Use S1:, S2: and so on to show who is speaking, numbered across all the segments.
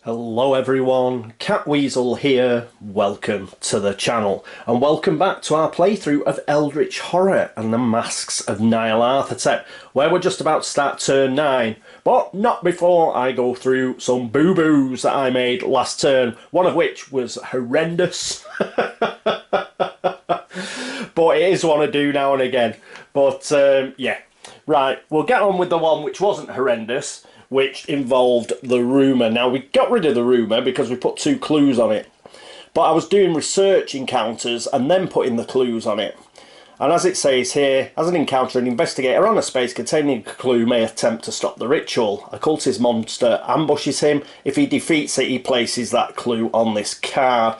S1: Hello everyone, Catweazle here, welcome to the channel, and welcome back to our playthrough of Eldritch Horror and the Masks of Nyarlathotep, where we're just about to start turn 9, but not before I go through some boo-boos that I made last turn, one of which was horrendous, but it is one I do now and again, but yeah, right, we'll get on with the one which wasn't horrendous, which involved the rumour. Now, we got rid of the rumour because we put 2 clues on it. But I was doing research encounters and then putting the clues on it. And as it says here, as an encounter, an investigator on a space containing a clue may attempt to stop the ritual. A cultist monster ambushes him. If he defeats it, he places that clue on this card.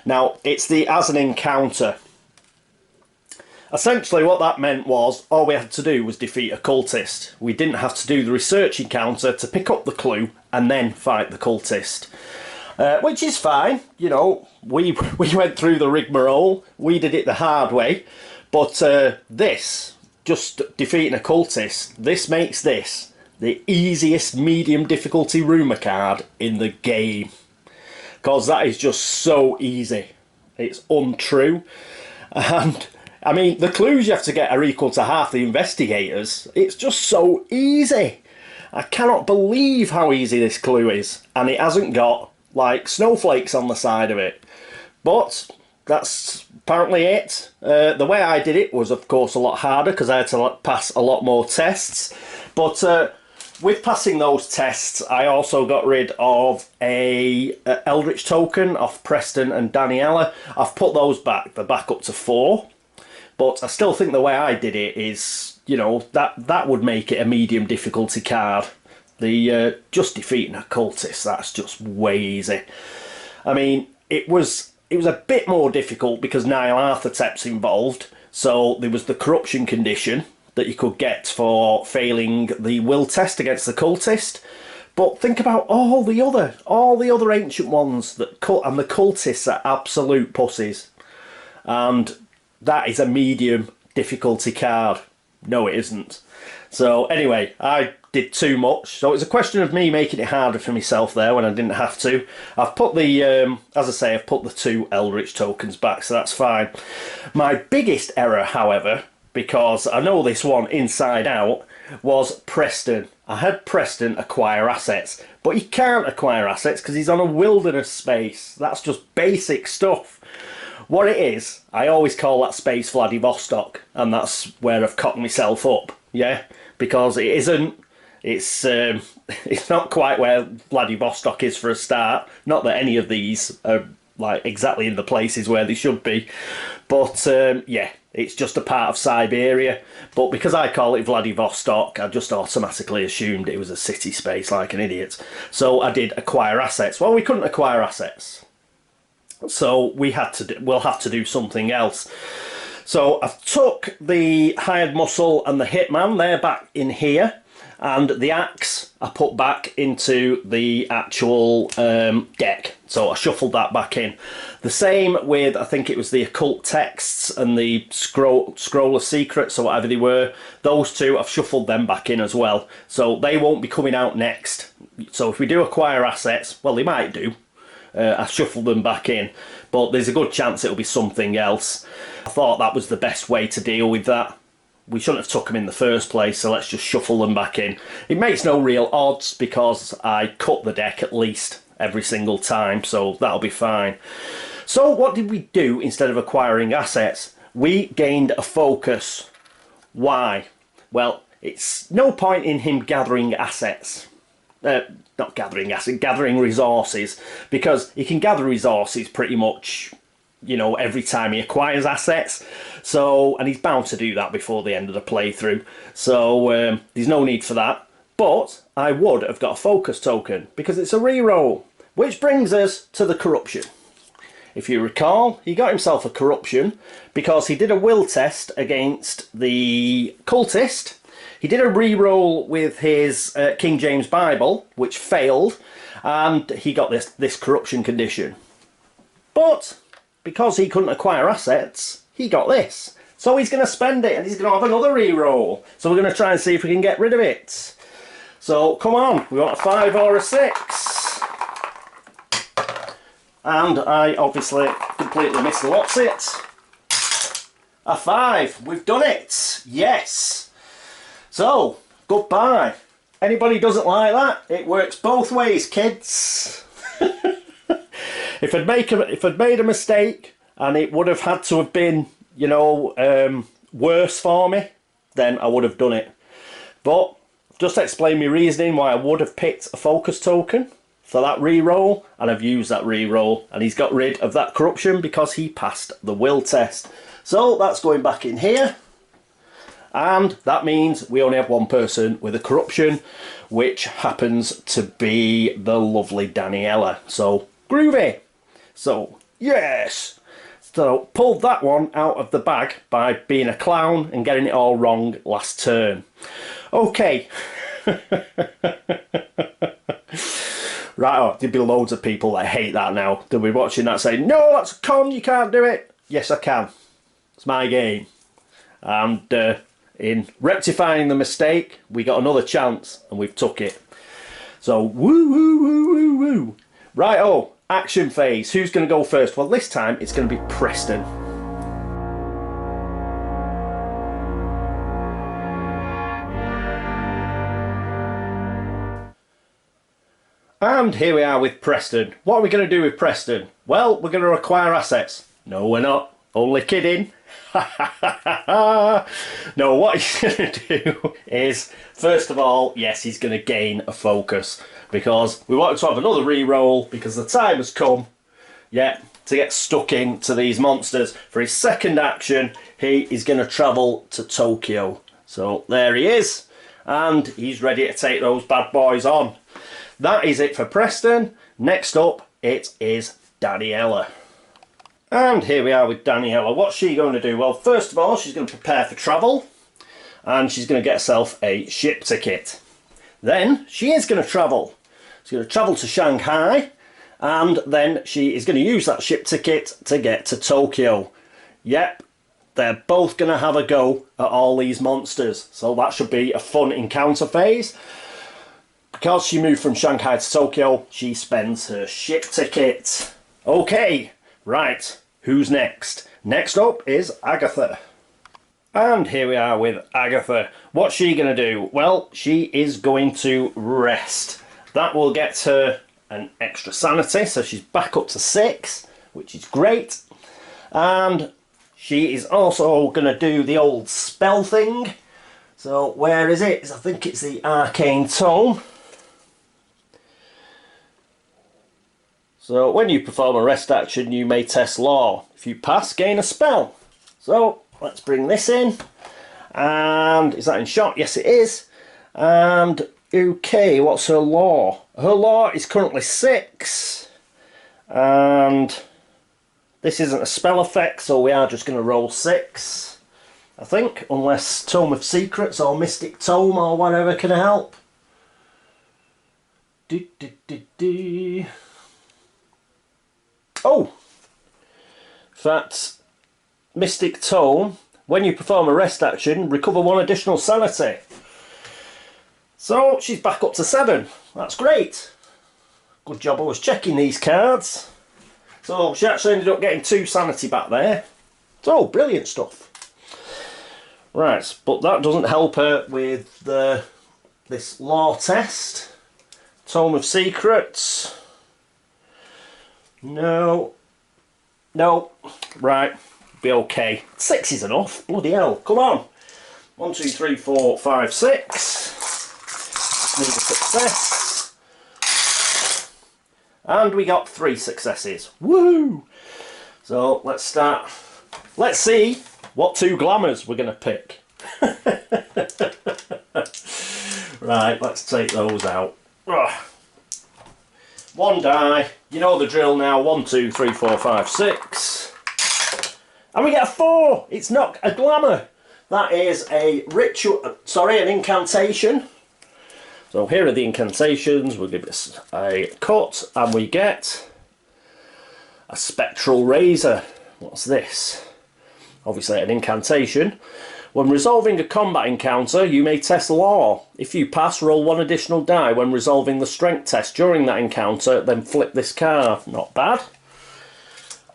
S1: Now, it's the as an encounter. Essentially what that meant was all we had to do was defeat a cultist. We didn't have to do the research encounter to pick up the clue and then fight the cultist. Which is fine, you know, we went through the rigmarole, we did it the hard way, but this, just defeating a cultist, this makes this the easiest medium difficulty rumour card in the game. Because that is just so easy. It's untrue. And I mean, the clues you have to get are equal to half the investigators. It's just so easy. I cannot believe how easy this clue is. And it hasn't got, like, snowflakes on the side of it. But that's apparently it. The way I did it was, of course, a lot harder because I had to pass a lot more tests. But with passing those tests, I also got rid of a Eldritch token off Preston and Daniela. I've put those back. They're back up to 4. But I still think the way I did it is, you know, that would make it a medium difficulty card. The just defeating a cultist, that's just way easy. I mean, it was a bit more difficult because Nyarlathotep's involved. So there was the corruption condition that you could get for failing the will test against the cultist. But think about all the other ancient ones and the cultists are absolute pussies. And that is a medium difficulty card. No, it isn't. So anyway, I did too much. So it's a question of me making it harder for myself there when I didn't have to. I've put the, as I say, I've put the 2 Eldritch tokens back, so that's fine. My biggest error, however, because I know this one inside out, was Preston. I had Preston acquire assets, but he can't acquire assets because he's on a wilderness space. That's just basic stuff. What it is, I always call that space Vladivostok, and that's where I've cocked myself up, yeah? Because it isn't, it's not quite where Vladivostok is for a start. Not that any of these are like exactly in the places where they should be, but yeah, it's just a part of Siberia. But because I call it Vladivostok, I just automatically assumed it was a city space like an idiot. So I did acquire assets. Well, we couldn't acquire assets. So we'll have to do something else. So I've took the hired muscle and the hitman, they're back in here, and the axe I put back into the actual deck. So I shuffled that back in. The same with, I think it was the occult texts and the scroll of secrets or whatever they were. Those 2, I've shuffled them back in as well. So they won't be coming out next. So if we do acquire assets, well, they might do. I shuffled them back in, but there's a good chance it'll be something else. I thought that was the best way to deal with that. We shouldn't have took them in the first place, so let's just shuffle them back in. It makes no real odds because I cut the deck at least every single time, so that'll be fine. So what did we do instead of acquiring assets? We gained a focus. Why? Well, it's no point in him gathering assets. Not gathering assets, gathering resources, because he can gather resources pretty much, you know, every time he acquires assets. So, and he's bound to do that before the end of the playthrough. So there's no need for that. But I would have got a focus token because it's a reroll, which brings us to the corruption. If you recall, he got himself a corruption because he did a will test against the cultist. He did a re-roll with his King James Bible, which failed, and he got this corruption condition. But because he couldn't acquire assets, he got this. So he's going to spend it, and he's going to have another re-roll. So we're going to try and see if we can get rid of it. So come on, we want a 5 or a 6. And I obviously completely missed the what's it. A 5. We've done it. Yes. So, goodbye. Anybody doesn't like that, it works both ways, kids. If I'd made a mistake and it would have had to have been, you know, worse for me, then I would have done it. But just explain my reasoning why I would have picked a focus token for that reroll, and I've used that reroll, and he's got rid of that corruption because he passed the will test. So that's going back in here, and that means we only have one person with a corruption, which happens to be the lovely Daniela. So groovy. So yes. So pulled that one out of the bag by being a clown and getting it all wrong last turn. Okay. Right, oh, there'll be loads of people that hate that now. They'll be watching that saying, no, that's a con, you can't do it. Yes, I can. It's my game. And in rectifying the mistake, we got another chance and we've took it. So, woo, woo, woo, woo, woo. Right, oh, action phase. Who's going to go first? Well, this time it's going to be Preston. And here we are with Preston. What are we going to do with Preston? Well, we're going to acquire assets. No, we're not. Only kidding. No, what he's going to do is, first of all, yes, he's going to gain a focus. Because we want to have another re-roll, because the time has come, yeah, to get stuck into these monsters. For his second action, he is going to travel to Tokyo. So there he is. And he's ready to take those bad boys on. That is it for Preston. Next up, it is Daniela. And here we are with Daniela. What's she going to do? Well, first of all, she's going to prepare for travel. And she's going to get herself a ship ticket. Then, she is going to travel. She's going to travel to Shanghai. And then she is going to use that ship ticket to get to Tokyo. Yep, they're both going to have a go at all these monsters. So that should be a fun encounter phase. Because she moved from Shanghai to Tokyo, she spends her ship ticket. Okay, right, who's next? Next up is Agatha. And here we are with Agatha. What's she going to do? Well, she is going to rest. That will get her an extra sanity, so she's back up to 6, which is great. And she is also going to do the old spell thing. So where is it? I think it's the Arcane Tome. So when you perform a rest action, you may test law. If you pass, gain a spell. So let's bring this in. And is that in shot? Yes, it is. And okay, what's her law? Her law is currently 6. And this isn't a spell effect, so we are just going to roll 6. I think, unless Tome of Secrets or Mystic Tome or whatever can help. Oh! In fact, Mystic Tome, when you perform a rest action, recover 1 additional sanity. So, she's back up to 7. That's great. Good job I was checking these cards. So, she actually ended up getting 2 sanity back there. So, brilliant stuff. Right, but that doesn't help her with this law test. Tome of Secrets. No. No. Right. Be okay. 6 is enough. Bloody hell. Come on. 1, 2, 3, 4, 5, 6. Just need a success. And we got 3 successes. Woo! So let's start. Let's see what 2 glamours we're going to pick. Right, let's take those out. Ugh. 1 die. You know the drill now. 1, 2, 3, 4, 5, 6. And we get a 4. It's not a glamour. That is a ritual. Sorry, an incantation. So here are the incantations. We'll give this a cut, and we get a spectral razor. What's this? Obviously an incantation. When resolving a combat encounter, you may test law. If you pass, roll 1 additional die when resolving the strength test during that encounter, then flip this card. Not bad.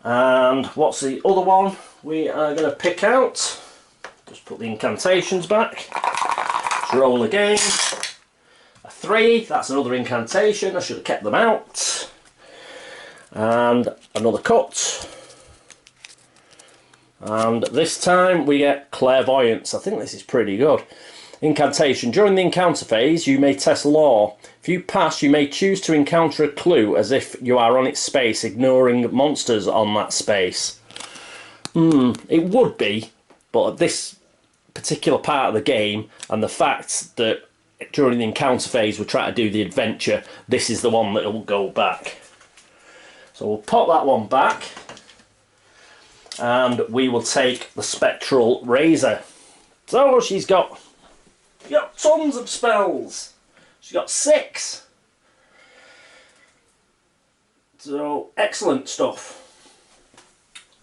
S1: And what's the other one we are going to pick out? Just put the incantations back. Let's roll again. A 3, that's another incantation. I should have kept them out. And another cut. And this time we get clairvoyance. I think this is pretty good. Incantation. During the encounter phase, you may test lore. If you pass, you may choose to encounter a clue as if you are on its space, ignoring monsters on that space. It would be, but at this particular part of the game, and the fact that during the encounter phase we're trying to do the adventure, this is the one that will go back. So we'll pop that one back, and we will take the spectral razor. So she's got tons of spells. She's got 6. So excellent stuff.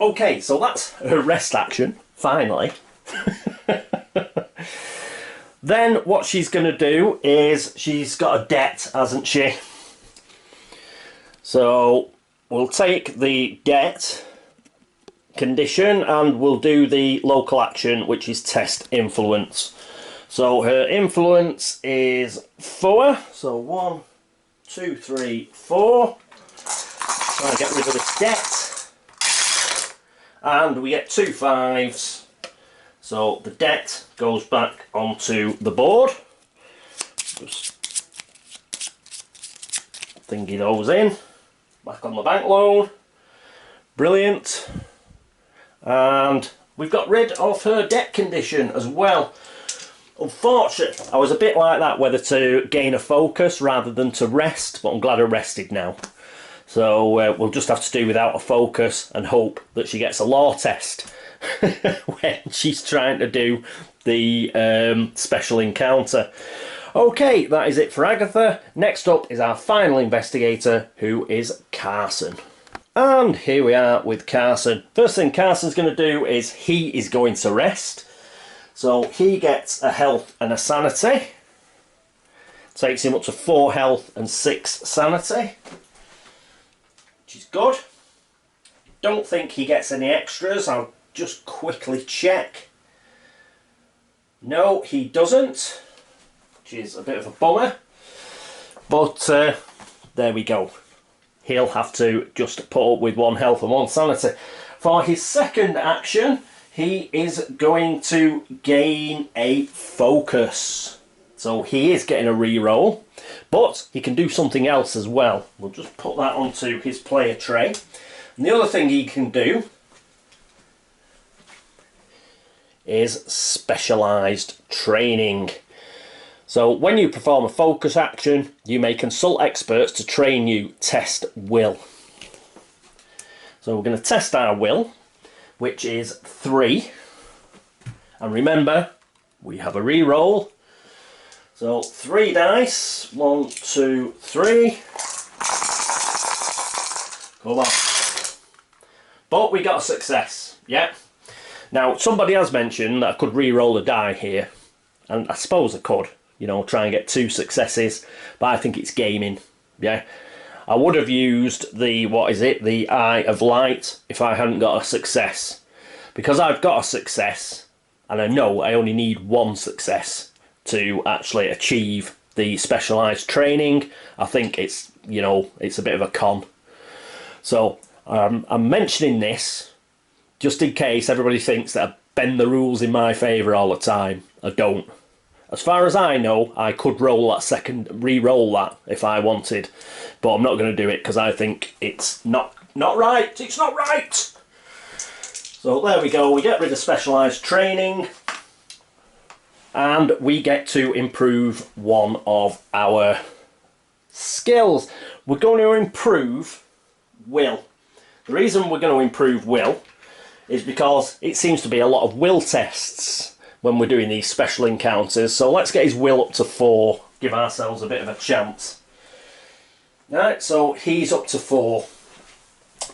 S1: Okay, so that's her rest action, finally. Then what she's going to do is, she's got a debt, hasn't she? So we'll take the debt condition and we'll do the local action, which is test influence. So her influence is 4. So 1, 2, 3, 4. Try and get rid of this debt. And we get 2 5s. So the debt goes back onto the board. Just thingy those in. Back on the bank loan. Brilliant. And we've got rid of her debt condition as well. Unfortunately, I was a bit like that, whether to gain a focus rather than to rest, but I'm glad I rested now. So we'll just have to do without a focus and hope that she gets a lore test when she's trying to do the special encounter. Okay, that is it for Agatha. Next up is our final investigator, who is Carson. And here we are with Carson. First thing Carson's going to do is he is going to rest. So he gets a health and a sanity. Takes him up to 4 health and 6 sanity, which is good. Don't think he gets any extras. I'll just quickly check. No, he doesn't, which is a bit of a bummer. But there we go. He'll have to just put up with 1 health and 1 sanity. For his second action, he is going to gain a focus. So he is getting a reroll, but he can do something else as well. We'll just put that onto his player tray. And the other thing he can do is specialised training. So when you perform a focus action, you may consult experts to train you test will. So we're going to test our will, which is 3. And remember, we have a re-roll. So 3 dice. 1, 2, 3. Come on. But we got a success. Yeah. Now, somebody has mentioned that I could re-roll a die here. And I suppose I could. You know, try and get 2 successes. But I think it's gaming. Yeah. I would have used the, the Eye of Light if I hadn't got a success. Because I've got a success, and I know I only need 1 success to actually achieve the specialised training. I think it's, you know, it's a bit of a con. So I'm mentioning this just in case everybody thinks that I bend the rules in my favour all the time. I don't. As far as I know, I could roll that re-roll that if I wanted, but I'm not going to do it because I think it's not right. It's not right. So there we go. We get rid of specialised training, and we get to improve one of our skills. We're going to improve will. The reason we're going to improve will is because it seems to be a lot of will tests when we're doing these special encounters. So let's get his will up to 4, give ourselves a bit of a chance. Right, so he's up to 4.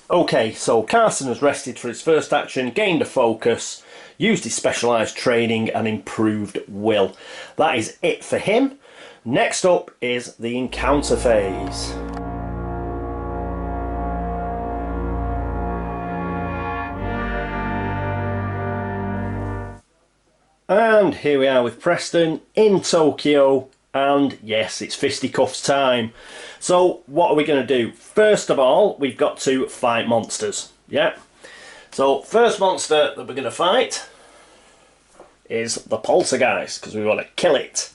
S1: Okay, so Carson has rested for his first action, gained a focus, used his specialised training and improved will. That is it for him. Next up is the encounter phase. And here we are with Preston in Tokyo, and yes, it's fisticuffs time. So what are we going to do? First of all, we've got to fight monsters. Yeah. So first monster that we're going to fight is the poltergeist, because we want to kill it.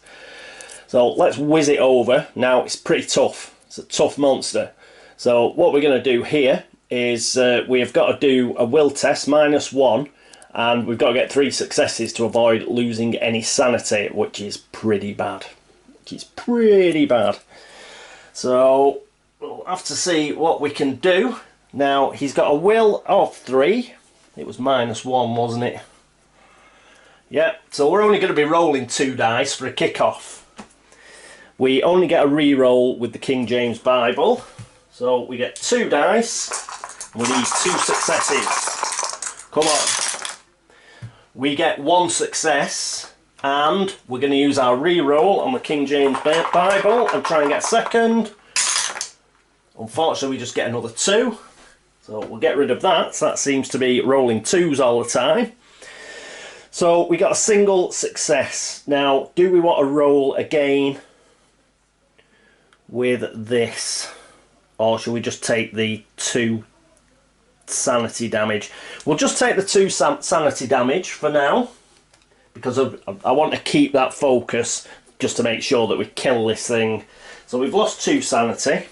S1: So let's whiz it over. Now it's pretty tough. It's a tough monster. So what we're going to do here is we've got to do a will test, -1, and we've got to get 3 successes to avoid losing any sanity, which is pretty bad. So we'll have to see what we can do. Now he's got a will of 3. It was -1, wasn't it? Yeah, so we're only going to be rolling 2 dice for a kick-off. We only get a re-roll with the King James Bible. So we get 2 dice. We need 2 successes. Come on. We get 1 success. And we're going to use our re-roll on the King James Bible and try and get a second. Unfortunately, we just get another 2. So we'll get rid of that. So that seems to be rolling 2s all the time. So we got a single success. Now, do we want to roll again with this? Or should we just take the 2 sanity damage? We'll just take the 2 sanity damage for now, because I want to keep that focus just to make sure that we kill this thing. So we've lost 2 sanity.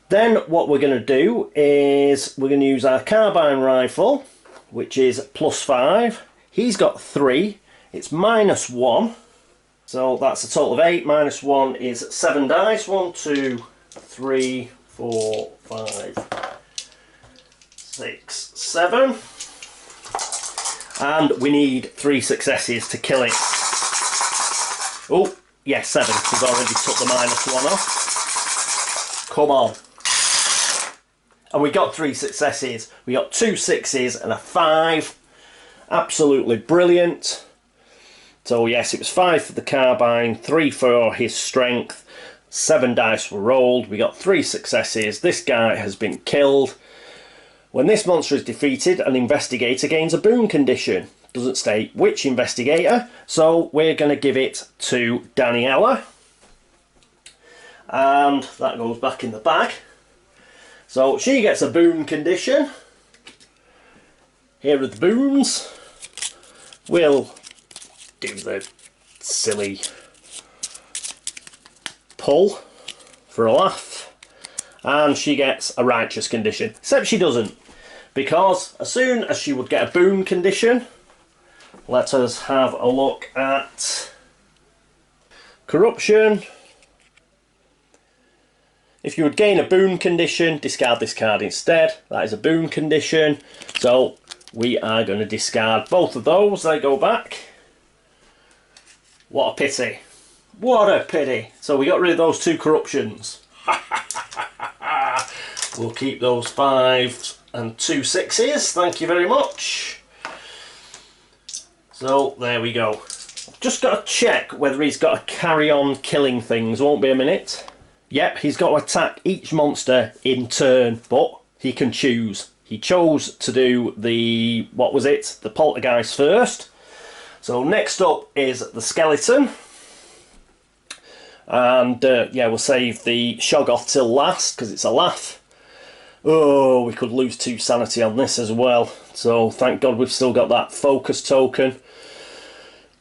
S1: Then what we're going to do is we're going to use our carbine rifle, which is +5. He's got 3. It's -1. So that's a total of 8. -1 is 7 dice. 1, 2, 3, 4, 5, 6, 7. And we need 3 successes to kill it. Oh, yes, 7. We've already took the -1 off. Come on. And we got 3 successes. We got 2 6s and a 5. Absolutely brilliant. So yes, it was 5 for the carbine, 3 for his strength, 7 dice were rolled. We got 3 successes. This guy has been killed. When this monster is defeated, an investigator gains a boon condition. Doesn't state which investigator, so we're going to give it to Daniela. And that goes back in the bag. So she gets a boon condition. Here are the boons. We'll do the silly pull for a laugh. And she gets a righteous condition. Except she doesn't. Because as soon as she would get a boon condition, let us have a look at corruption. If you would gain a boon condition, discard this card instead. That is a boon condition. So we are going to discard both of those. They go back. What a pity. What a pity. So we got rid of those 2 corruptions. We'll keep those 5s and 2 6s. Thank you very much. So there we go. Just got to check whether he's got to carry on killing things. Won't be a minute. Yep, he's got to attack each monster in turn, but he can choose. He chose to do the, what was it? The poltergeist first. So next up is the skeleton. And yeah, we'll save the Shoggoth till last, because it's a laugh. Oh, we could lose 2 sanity on this as well. So thank God we've still got that focus token.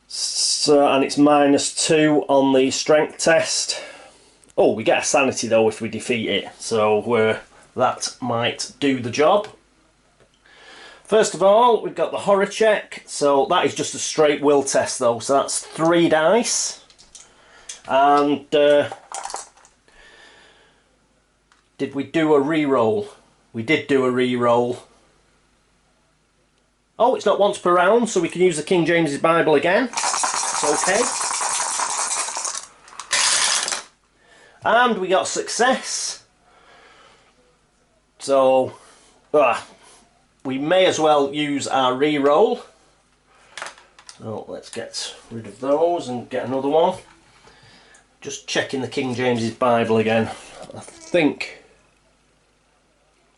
S1: So, and it's -2 on the strength test. Oh, we get a sanity though if we defeat it. So that might do the job. First of all, we've got the horror check. So that is just a straight will test though. So that's 3 dice. And did we do a re-roll? We did do a re-roll. Oh, it's not once per round, so we can use the King James's Bible again. It's okay. And we got success. So we may as well use our re-roll. So let's get rid of those and get another one. Just checking the King James's Bible again. I think,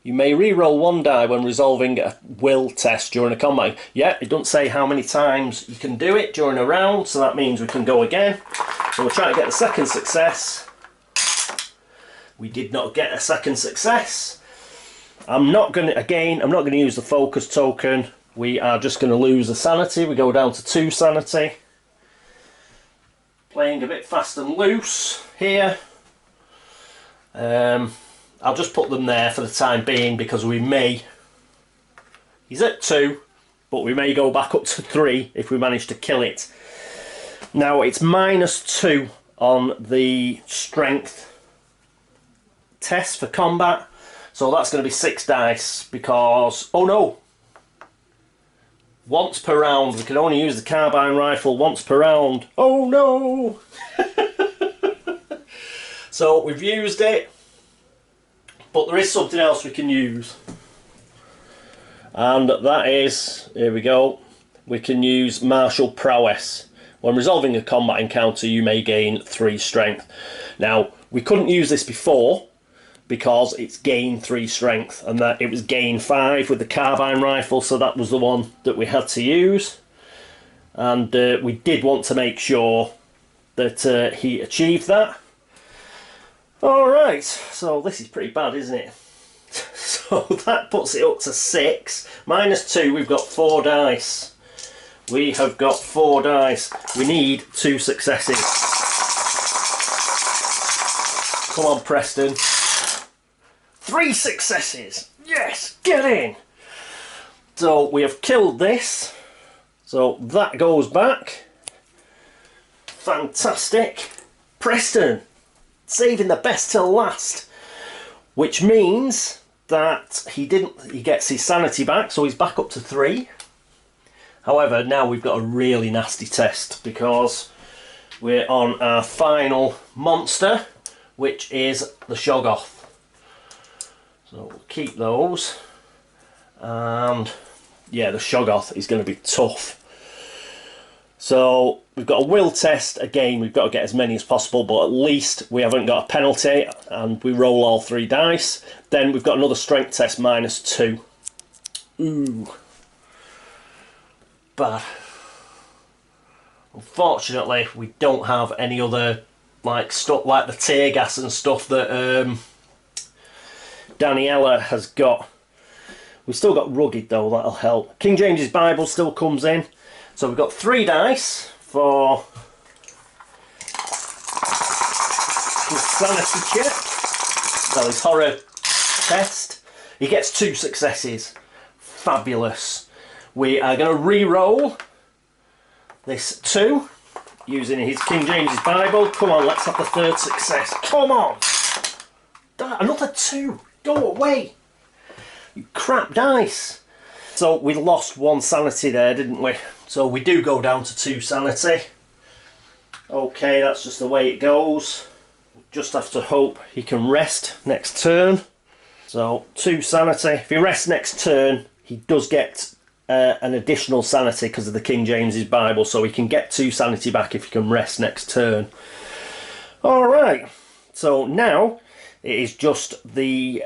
S1: You may re-roll 1 die when resolving a will test during a combat. Yeah, it doesn't say how many times you can do it during a round, so that means we can go again. So we'll try to get the second success. We did not get a second success. I'm not going to use the focus token. We are just going to lose a sanity. We go down to 2 sanity. Playing a bit fast and loose here. I'll just put them there for the time being because we may... He's at 2, but we may go back up to 3 if we manage to kill it. Now it's -2 on the strength test for combat. So that's going to be 6 dice because... Oh no! Once per round. We can only use the carbine rifle once per round. Oh no! So we've used it. But there is something else we can use. And that is... Here we go. We can use martial prowess. When resolving a combat encounter, you may gain 3 strength. Now, we couldn't use this before, because it's gain 3 strength, and that it was gain 5 with the carbine rifle, so that was the one that we had to use. And we did want to make sure that he achieved that. Alright, so this is pretty bad, isn't it? So that puts it up to 6. -2, we've got 4 dice. We have got 4 dice. We need 2 successes. Come on, Preston. 3 successes! Yes! Get in! So we have killed this. So that goes back. Fantastic. Preston! Saving the best till last. Which means that he gets his sanity back, so he's back up to 3. However, now we've got a really nasty test because we're on our final monster, which is the Shoggoth. So we'll keep those, and yeah, the Shoggoth is going to be tough. So we've got a will test. Again, we've got to get as many as possible, but at least we haven't got a penalty, and we roll all 3 dice. Then we've got another strength test, -2. Ooh. But unfortunately, we don't have any other like stuff like the tear gas and stuff that Daniela has got. We've still got rugged though, that'll help. King James's Bible still comes in. So we've got 3 dice for his sanity check. Well, his horror test. He gets 2 successes. Fabulous. We are going to re-roll this 2 using his King James's Bible. Come on, let's have the 3rd success. Come on! Another 2! Go away! You crap dice! So we lost 1 sanity there, didn't we? So we do go down to 2 sanity. Okay, that's just the way it goes. Just have to hope he can rest next turn. So 2 sanity. If he rests next turn, he does get an additional sanity because of the King James's Bible, so he can get 2 sanity back if he can rest next turn. Alright, so now it is just the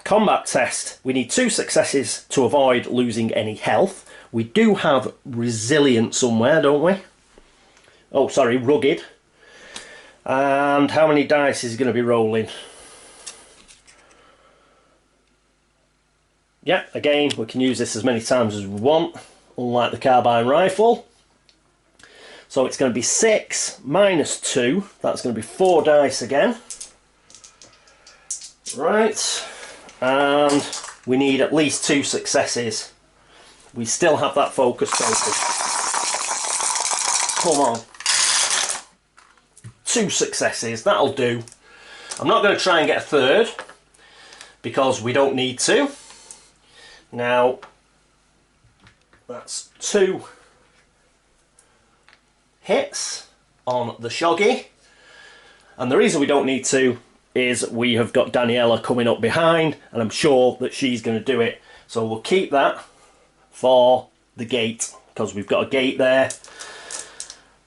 S1: combat test. We need 2 successes to avoid losing any health. We do have resilient somewhere, don't we? Oh, sorry, rugged. And how many dice is he going to be rolling? Yeah, again, we can use this as many times as we want, unlike the carbine rifle. So it's going to be 6 -2. That's going to be 4 dice again. Right. And we need at least 2 successes. We still have that focus token. Come on. 2 successes, that'll do. I'm not going to try and get a 3rd because we don't need to. Now, that's 2 hits on the Shoggy. And the reason we don't need to is we have got Daniela coming up behind, and I'm sure that she's going to do it. So we'll keep that for the gate, because we've got a gate there.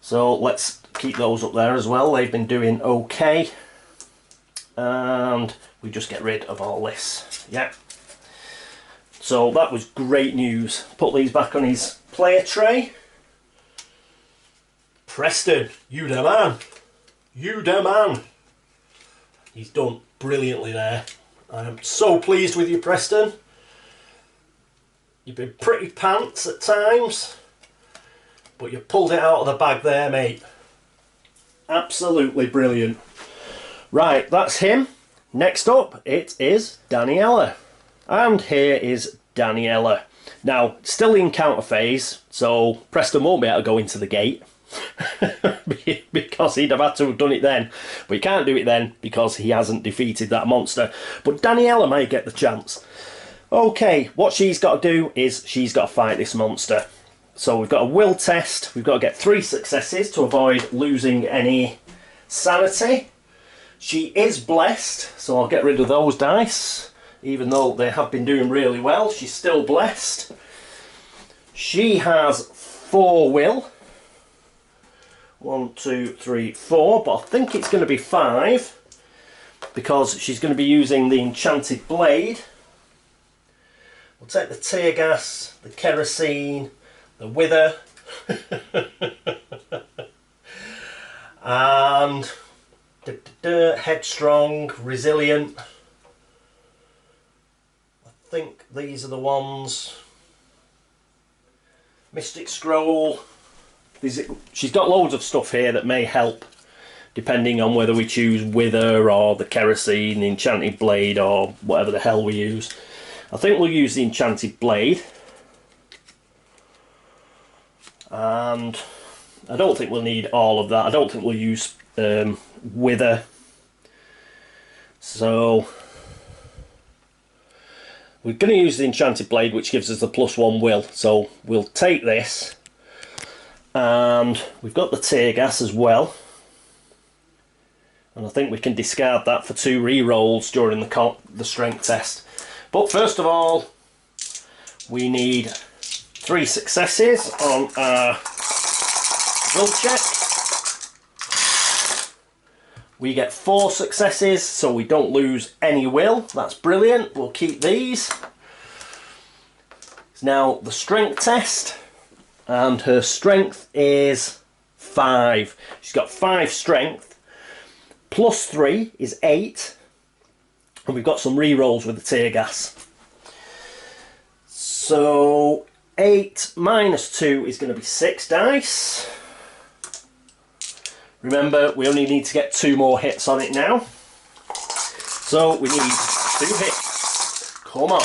S1: So let's keep those up there as well. They've been doing okay. And we just get rid of all this. Yeah. So that was great news. Put these back on his player tray. Preston, you the man. You the man. He's done brilliantly there. I am so pleased with you, Preston. You've been pretty pants at times, but you pulled it out of the bag there, mate. Absolutely brilliant. Right, that's him. Next up, it is Daniela. And here is Daniela. Now, still the encounter phase, so Preston won't be able to go into the gate. Because he'd have had to have done it then. But he can't do it then because he hasn't defeated that monster. But Daniela may get the chance. Okay, what she's got to do is she's got to fight this monster. So we've got a will test. We've got to get 3 successes to avoid losing any sanity. She is blessed, so I'll get rid of those dice. Even though they have been doing really well, she's still blessed. She has 4 will. 1, 2, 3, 4, but I think it's going to be 5 because she's going to be using the enchanted blade. We'll take the tear gas, the kerosene, the wither, and headstrong, resilient. I think these are the ones. Mystic scroll. She's got loads of stuff here that may help, depending on whether we choose wither or the kerosene, the enchanted blade, or whatever the hell we use. I think we'll use the enchanted blade. And I don't think we'll need all of that. I don't think we'll use wither. So we're going to use the enchanted blade, which gives us the +1 will. So we'll take this. And we've got the tear gas as well, and I think we can discard that for 2 re-rolls during the strength test. But first of all, we need 3 successes on our will check. We get 4 successes, so we don't lose any will. That's brilliant. We'll keep these. Now the strength test. And her strength is 5. She's got 5 strength. +3 is 8. And we've got some re-rolls with the tear gas. So 8 minus 2 is going to be 6 dice. Remember, we only need to get 2 more hits on it now. So we need 2 hits. Come on.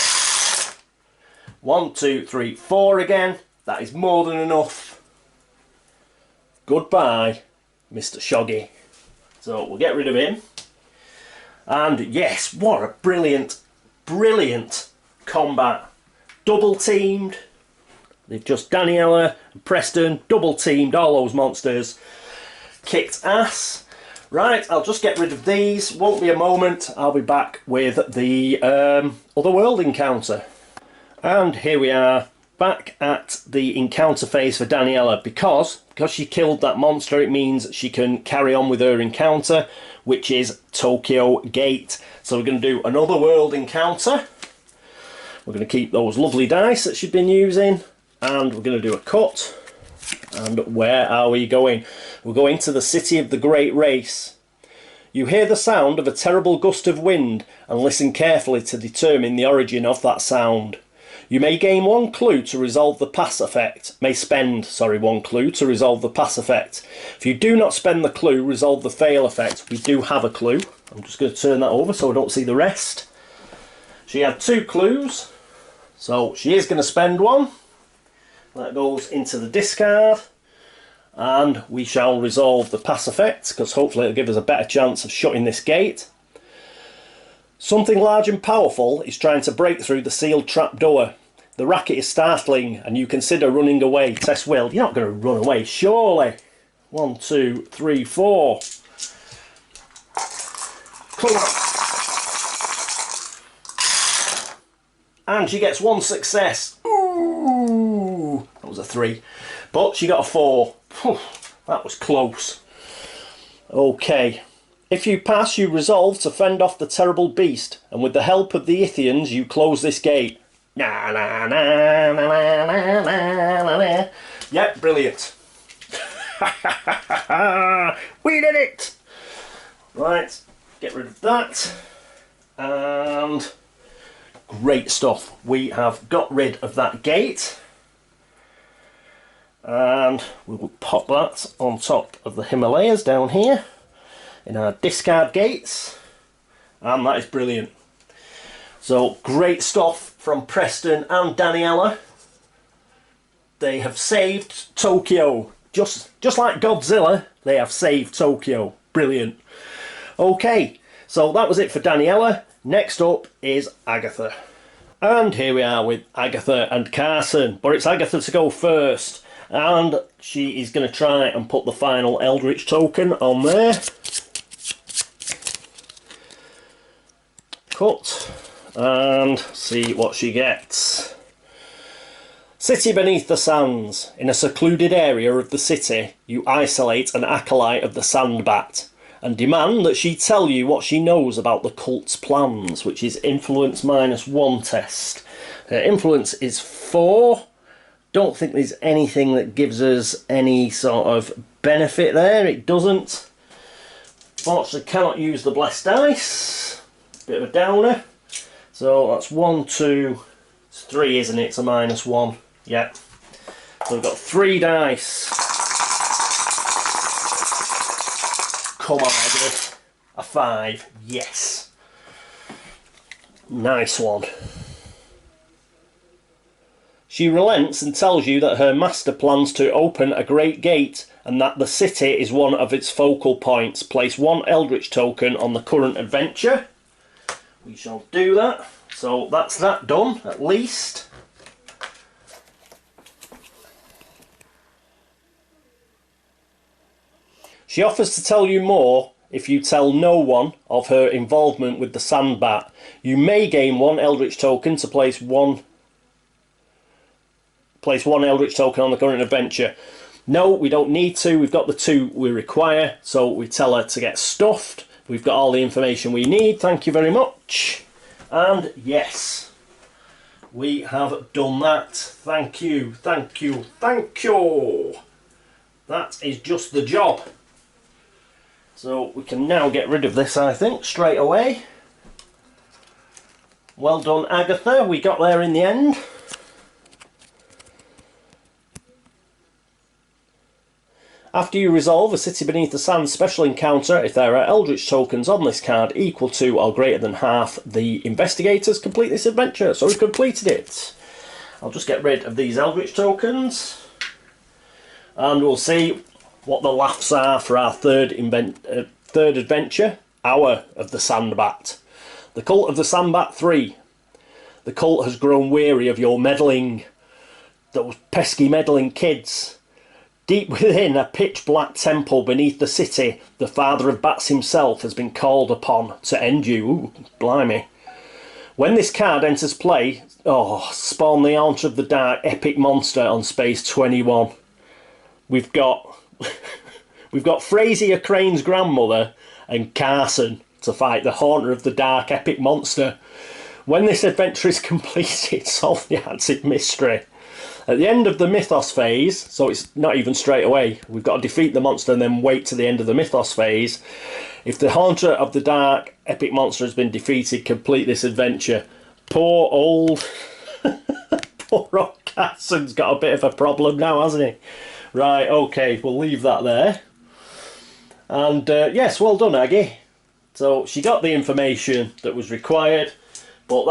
S1: 1, 2, 3, 4 again. That is more than enough. Goodbye, Mr. Shoggy. So we'll get rid of him. And yes, what a brilliant, brilliant combat. Double teamed. They've just Daniela and Preston double teamed all those monsters. Kicked ass. Right, I'll just get rid of these. Won't be a moment. I'll be back with the other world encounter. And here we are. Back at the encounter phase for Daniela, because she killed that monster, it means she can carry on with her encounter, which is Tokyo Gate. So we're going to do another world encounter. We're going to keep those lovely dice that she's been using, and we're going to do a cut. And where are we going? We're going to the city of the Great Race. You hear the sound of a terrible gust of wind and listen carefully to determine the origin of that sound. You may gain 1 clue to resolve the pass effect. May spend, 1 clue to resolve the pass effect. If you do not spend the clue, resolve the fail effect. We do have a clue. I'm just going to turn that over so I don't see the rest. She had 2 clues, so she is going to spend 1. That goes into the discard. And we shall resolve the pass effect, because hopefully it'll give us a better chance of shutting this gate. Something large and powerful is trying to break through the sealed trapdoor. The racket is startling and you consider running away. Test will. You're not going to run away, surely. 1, 2, 3, 4. Come on. And she gets 1 success. Ooh, that was a 3. But she got a 4. Whew, that was close. Okay. If you pass, you resolve to fend off the terrible beast, and with the help of the Ithians, you close this gate. Na na na na na na na na. Yep, brilliant. We did it! Right, get rid of that. And great stuff. We have got rid of that gate. And we will pop that on top of the Himalayas down here in our discard gates. And that is brilliant. So great stuff from Preston and Daniela. They have saved Tokyo. Just like Godzilla, they have saved Tokyo. Brilliant. Okay, so that was it for Daniela. Next up is Agatha. And here we are with Agatha and Carson. But it's Agatha to go first. And she is going to try and put the final Eldritch token on there. Cut. And see what she gets. City beneath the sands. In a secluded area of the city, you isolate an acolyte of the Sandbat and demand that she tell you what she knows about the cult's plans, which is influence -1 test. Influence is 4. Don't think there's anything that gives us any sort of benefit there. It doesn't. Fortunately, cannot use the blessed dice. Bit of a downer. So that's 1, 2, it's 3, isn't it? It's a -1. Yeah. So we've got 3 dice. Come on, Eddie. A 5. Yes. Nice one. She relents and tells you that her master plans to open a great gate and that the city is one of its focal points. Place 1 Eldritch token on the current adventure. We shall do that. So that's that done, at least. She offers to tell you more if you tell no one of her involvement with the Sandbat. You may gain 1 Eldritch token to place one Eldritch token on the current adventure. No, we don't need to. We've got the 2 we require, so we tell her to get stuffed. We've got all the information we need. Thank you very much. And yes, we have done that. Thank you, thank you, thank you. That is just the job. So we can now get rid of this, I think, straight away. Well done, Agatha. We got there in the end. After you resolve a City Beneath the Sands special encounter, if there are Eldritch tokens on this card equal to or greater than half the investigators, complete this adventure. So we've completed it. I'll just get rid of these Eldritch tokens. And we'll see what the laughs are for our third adventure, Hour of the Sandbat. The Cult of the Sandbat 3. The cult has grown weary of your meddling, those pesky meddling kids. Deep within a pitch-black temple beneath the city, the father of bats himself has been called upon to end you. Ooh, blimey. When this card enters play, spawn the Haunter of the Dark epic monster on space 21. We've got Frazier Crane's grandmother and Carson to fight the Haunter of the Dark epic monster. When this adventure is completed, solve the Arctic mystery. At the end of the Mythos phase, so it's not even straight away, we've got to defeat the monster and then wait to the end of the Mythos phase. If the Haunter of the Dark epic monster has been defeated, complete this adventure. Poor old Carson's got a bit of a problem now, hasn't he? Right, okay, we'll leave that there. And yes, well done, Aggie. So she got the information that was required, but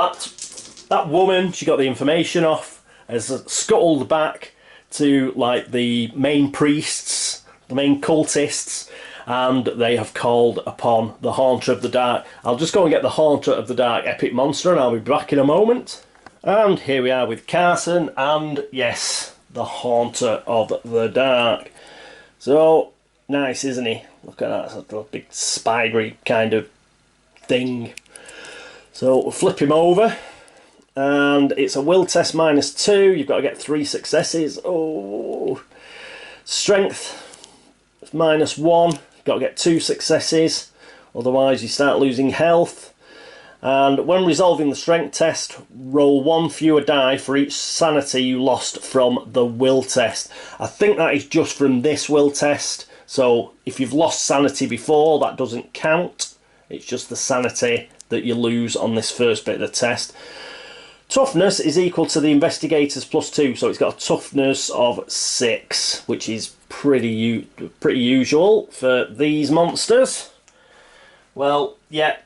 S1: that woman she got the information off has scuttled back to like the main priests, the main cultists, and they have called upon the Haunter of the Dark. I'll just go and get the Haunter of the Dark epic monster and I'll be back in a moment. And here we are with Carson and yes, the Haunter of the Dark. So nice, isn't he? Look at that, it's a big spidery kind of thing. So we'll flip him over. And it's a will test -2. You've got to get 3 successes. Oh, strength -1. You've got to get 2 successes. otherwise you start losing health. And when resolving the strength test, roll 1 fewer die for each sanity you lost from the will test. I think that is just from this will test, so if you've lost sanity before, that doesn't count. It's just the sanity that you lose on this first bit of the test. Toughness is equal to the Investigator's +2, so it's got a toughness of 6, which is pretty usual for these monsters. Well, yeah.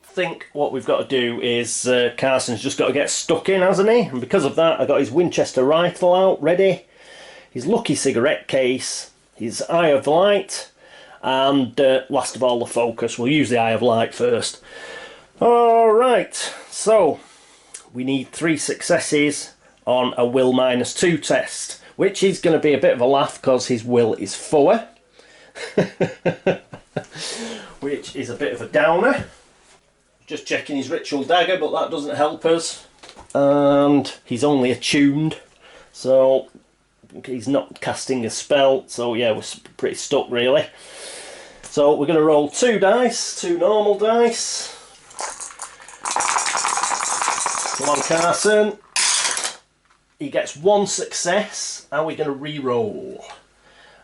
S1: I think what we've got to do is Carson's just got to get stuck in, hasn't he? And because of that, I got his Winchester rifle out ready, his lucky cigarette case, his Eye of Light, and last of all the focus. We'll use the Eye of Light first. Alright, so we need 3 successes on a will -2 test, which is going to be a bit of a laugh because his will is 4, which is a bit of a downer. Just checking his ritual dagger, but that doesn't help us. And he's only attuned, so he's not casting a spell, so yeah, we're pretty stuck really. So we're going to roll 2 dice, 2 normal dice. Come on, Carson. He gets 1 success. Are we going to re-roll?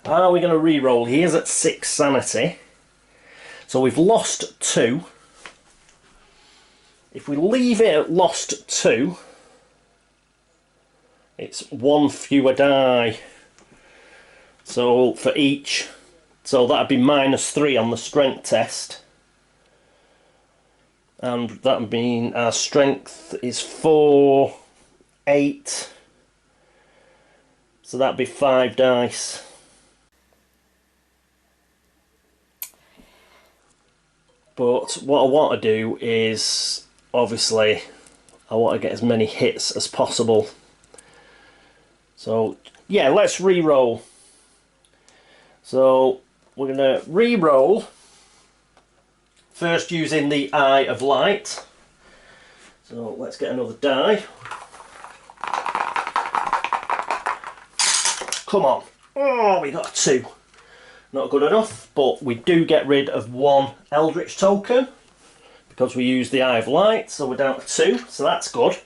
S1: Are we going to re-roll? He is at 6 sanity. So we've lost 2. If we leave it at lost 2, it's 1 fewer die. So for each. So that'd be -3 on the strength test. And that would mean our strength is 4, 8. So that'd be 5 dice. But what I want to do is, obviously, I want to get as many hits as possible. So yeah, let's re-roll. So we're going to re-roll. First using the Eye of Light. So let's get another die. Come on. Oh, we got a 2. Not good enough, but we do get rid of 1 Eldritch token because we use the Eye of Light, so we're down to 2, so that's good.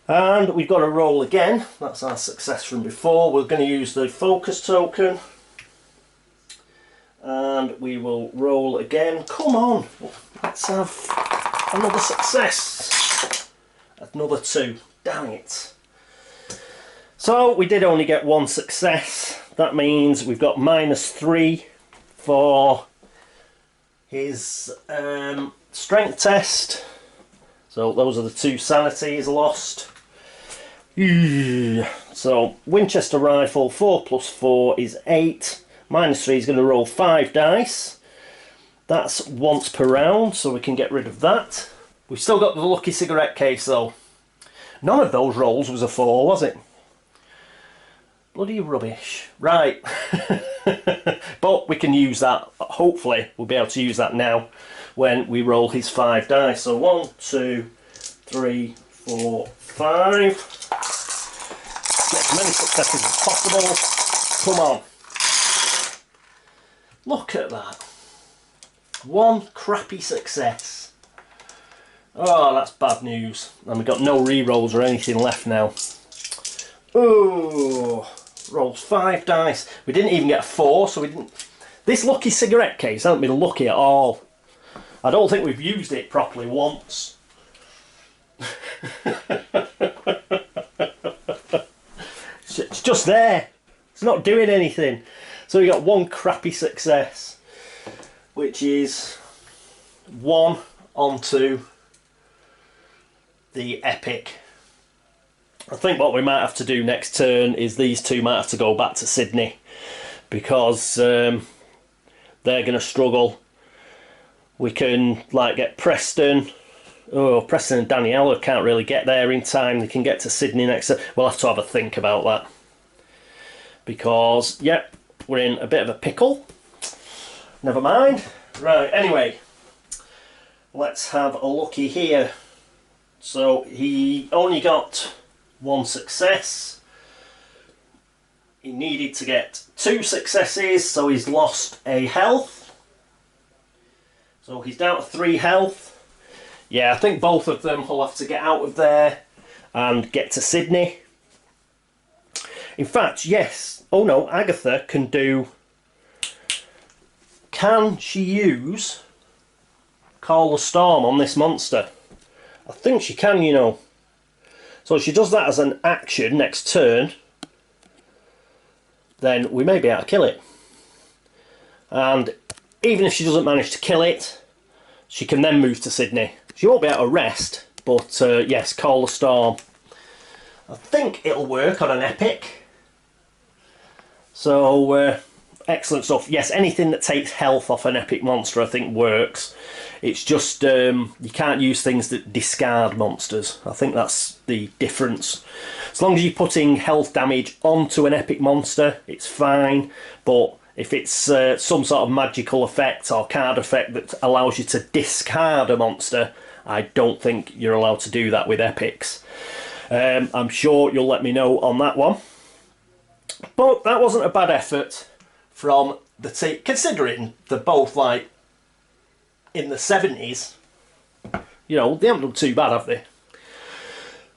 S1: And we've got to roll again. That's our success from before. We're going to use the focus token. And we will roll again. Come on, let's have another success. Another 2, damn it. So we did only get 1 success. That means we've got -3 for his strength test. So those are the 2 sanities lost. So Winchester rifle, 4 + 4 is 8. -3 is going to roll 5 dice. That's once per round, so we can get rid of that. We've still got the lucky cigarette case though. None of those rolls was a 4, was it? Bloody rubbish. Right. But we can use that. Hopefully we'll be able to use that now when we roll his 5 dice. So 1, 2, 3, 4, 5. Get as many successes as possible. Come on. Look at that. 1 crappy success. Oh, that's bad news. And we've got no re-rolls or anything left now. Oh, rolls 5 dice. We didn't even get a 4, so we didn't... This lucky cigarette case hasn't been lucky at all. I don't think we've used it properly once. It's just there. It's not doing anything. So we got 1 crappy success, which is 1 onto the epic. I think what we might have to do next turn is these 2 might have to go back to Sydney because they're going to struggle. We can like get Preston. Oh, Preston and Daniela can't really get there in time. They can get to Sydney next turn. We'll have to have a think about that because, yep. We're in a bit of a pickle. Never mind. Right, anyway. Let's have a looky here. So he only got 1 success. He needed to get 2 successes, so he's lost a health. So he's down to 3 health. Yeah, I think both of them will have to get out of there and get to Sydney. In fact, yes. Oh no, Agatha can do... Can she use Call the Storm on this monster? I think she can, you know. So if she does that as an action next turn, then we may be able to kill it. And even if she doesn't manage to kill it, she can then move to Sydney. She won't be able to rest, but yes, Call the Storm. I think it'll work on an epic. So, excellent stuff. Yes, anything that takes health off an epic monster I think works. It's just you can't use things that discard monsters. I think that's the difference. As long as you're putting health damage onto an epic monster, it's fine. But if it's some sort of magical effect or card effect that allows you to discard a monster, I don't think you're allowed to do that with epics. I'm sure you'll let me know on that one. But that wasn't a bad effort from the team, considering they're both like in the 70s. You know, they haven't done too bad, have they?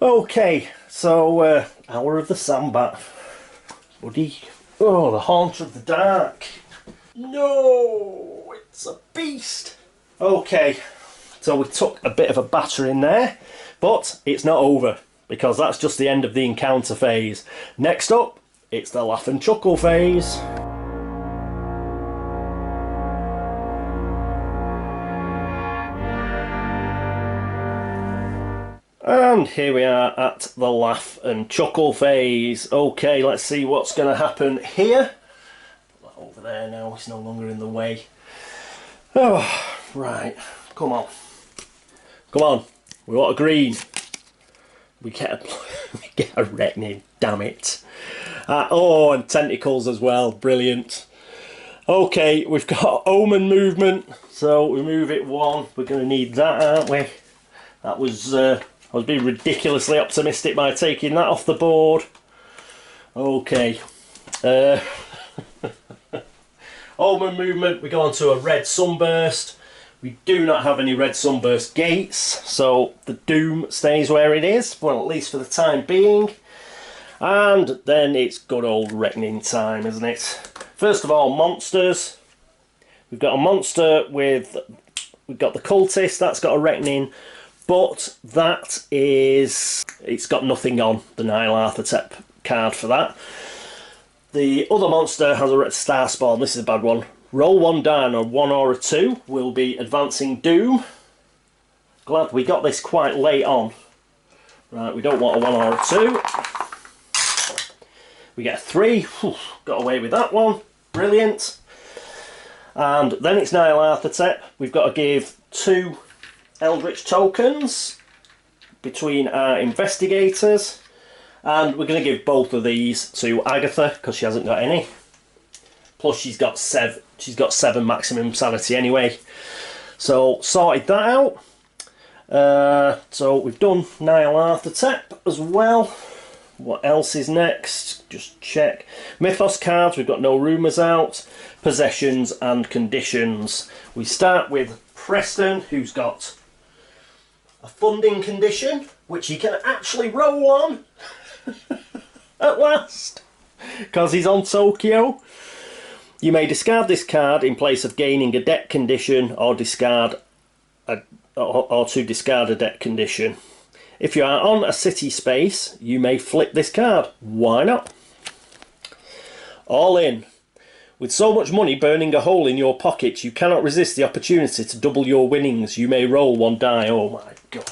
S1: Okay, so Hour of the Sambat. Buddy. Oh, the Haunter of the Dark. No, it's a beast. Okay, so we took a bit of a battering there, but it's not over, because that's just the end of the encounter phase. Next up, it's the laugh and chuckle phase. And here we are at the laugh and chuckle phase. Okay, let's see what's going to happen here. Put that over there now, it's no longer in the way. Oh, right, come on. Come on, we want a green. We get a reckoning, damn it. Oh, and tentacles as well, brilliant. Okay, we've got omen movement, so we move it 1. We're going to need that, aren't we? That was, I was being ridiculously optimistic by taking that off the board. Okay. Omen movement, we go on to a red sunburst. We do not have any red sunburst gates, so the doom stays where it is, well, at least for the time being. And then it's good old reckoning time, isn't it? First of all, monsters. We've got a monster with... We've got the cultist, that's got a reckoning, but that is... It's got nothing on the Nyarlathotep card for that. The other monster has a Starspawn. This is a bad one. Roll 1 down, a 1 or a 2 will be advancing doom. Glad we got this quite late on. Right, we don't want a 1 or a 2. We get a 3. Whew, got away with that one. Brilliant. And then it's Nyarlathotep. We've got to give 2 Eldritch tokens between our investigators. And we're going to give both of these to Agatha because she hasn't got any. Plus she's got 7 maximum sanity anyway. So sorted that out. So we've done Nyarlathotep as well. What else is next? Just check. Mythos cards, we've got no rumours out. Possessions and conditions. We start with Preston, who's got a funding condition, which he can actually roll on at last, because he's on Tokyo. You may discard this card in place of gaining a debt condition or discard or to discard a debt condition. If you are on a city space, you may flip this card. Why not? All in. With so much money burning a hole in your pockets, you cannot resist the opportunity to double your winnings. You may roll 1 die. Oh my god.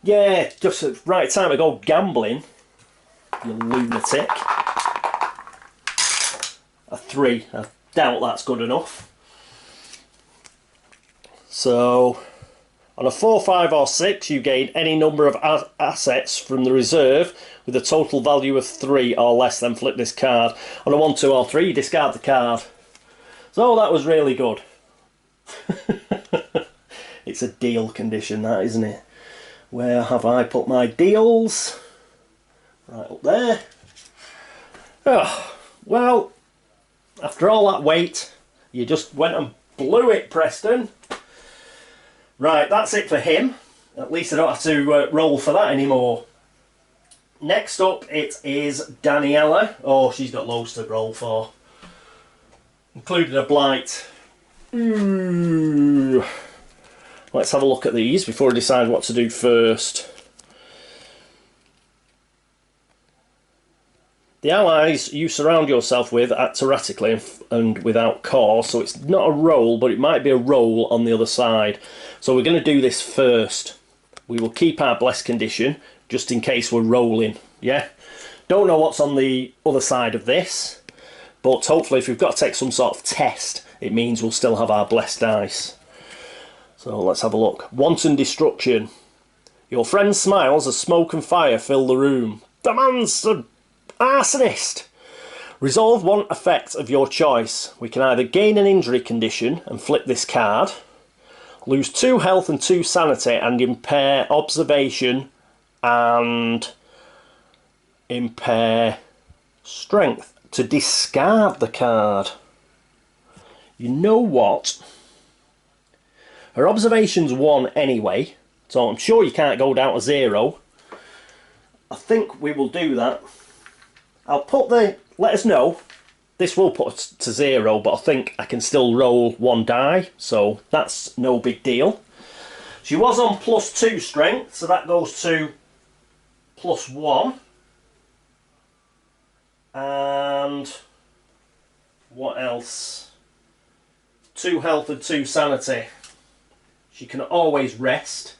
S1: Yeah, just the right time to go gambling, you lunatic. A 3. I doubt that's good enough. So... on a 4, 5 or 6 you gain any number of assets from the reserve with a total value of 3 or less, then flip this card. On a 1, 2 or 3 you discard the card. So that was really good. It's a deal condition that, isn't it? Where have I put my deals? Right up there. Oh, well, after all that wait, you just went and blew it, Preston. Right, that's it for him. At least I don't have to roll for that anymore. Next up, it is Daniela. Oh, she's got loads to roll for, including a blight. Ooh. Let's have a look at these before I decide what to do first. The allies you surround yourself with act erratically and without cause, so it's not a roll, but it might be a roll on the other side. So we're going to do this first. We will keep our blessed condition, just in case we're rolling, yeah? Don't know what's on the other side of this, but hopefully if we've got to take some sort of test, it means we'll still have our blessed dice. So let's have a look. Wanton destruction. Your friend's smiles as smoke and fire fill the room. The man's an arsonist. Resolve one effect of your choice. We can either gain an injury condition and flip this card, lose 2 health and 2 sanity and impair observation and impair strength to discard the card. You know what? Her observation's 1 anyway, so I'm sure you can't go down to 0. I think we will do that. I'll put the... let us know. This will put us to 0, but I think I can still roll 1 die, so that's no big deal. She was on +2 strength, so that goes to +1. And what else? 2 health and 2 sanity. She can always rest.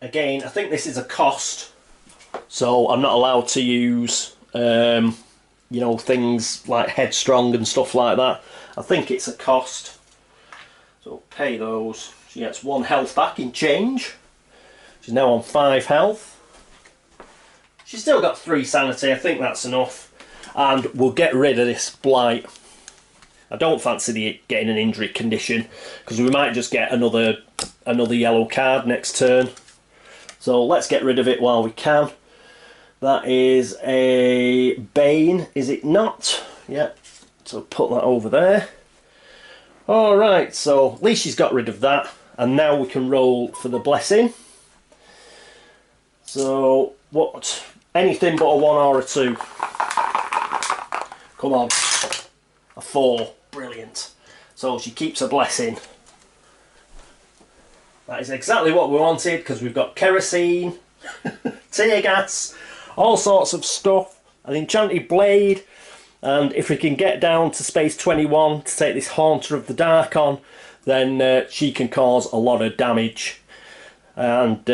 S1: Again, I think this is a cost, so I'm not allowed to use you know, things like headstrong and stuff like that. I think it's a cost, so pay those. She gets 1 health back in change. She's now on 5 health. She's still got 3 sanity. I think that's enough, and we'll get rid of this blight. I don't fancy getting an injury condition, because we might just get another yellow card next turn. So let's get rid of it while we can. That is a Bane, is it not? Yeah, so put that over there. Alright, so at least she's got rid of that. And now we can roll for the blessing. So, what? Anything but a 1 or a 2. Come on. A 4. Brilliant. So she keeps a blessing. That is exactly what we wanted, because we've got kerosene, tear gas, all sorts of stuff, an enchanted blade, and if we can get down to space 21 to take this Haunter of the Dark on, then she can cause a lot of damage. And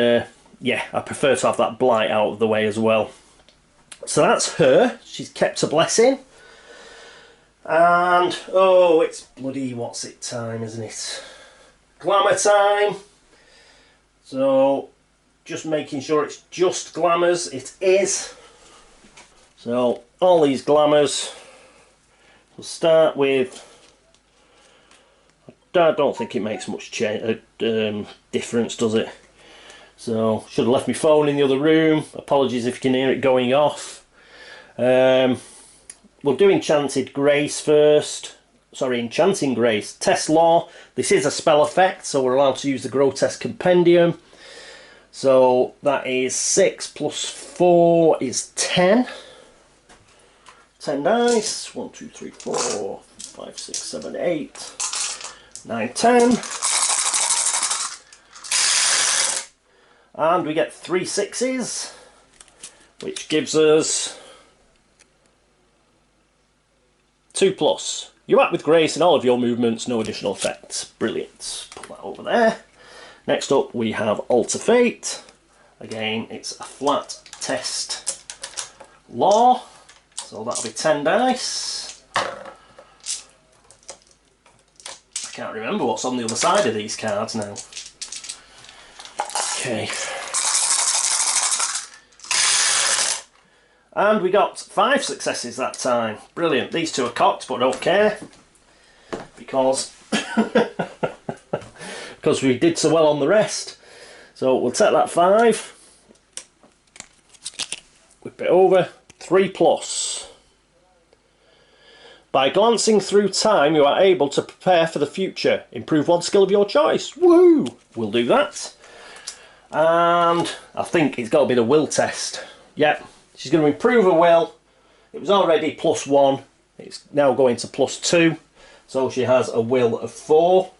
S1: yeah, I prefer to have that blight out of the way as well. So that's her. She's kept a blessing. And, oh, it's bloody what's it time, isn't it? Glamour time. So, just making sure it's just glamours. It is. So, all these glamours. We'll start with... I don't think it makes much difference, does it? So, should have left my phone in the other room. Apologies if you can hear it going off. We'll do Enchanted Grace first. Sorry, Enchanting Grace. Test Law. This is a spell effect, so we're allowed to use the Grotesque Compendium. So that is 6 plus 4 is 10. 10 dice. 1, 2, 3, 4, 5, 6, 7, 8, 9, 10. And we get 3 6s, which gives us 2 plus. You act with grace in all of your movements, no additional effects. Brilliant. Put that over there. Next up we have Alter Fate. Again, it's a flat test law. So that'll be 10 dice. I can't remember what's on the other side of these cards now. Okay. And we got 5 successes that time. Brilliant. These 2 are cocked, but I don't care. Because we did so well on the rest. So we'll take that 5. Whip it over. 3 plus. By glancing through time, you are able to prepare for the future. Improve one skill of your choice. Woo! We'll do that. And I think it's got to be the will test. Yep, she's going to improve her will. It was already +1. It's now going to +2. So she has a will of 4.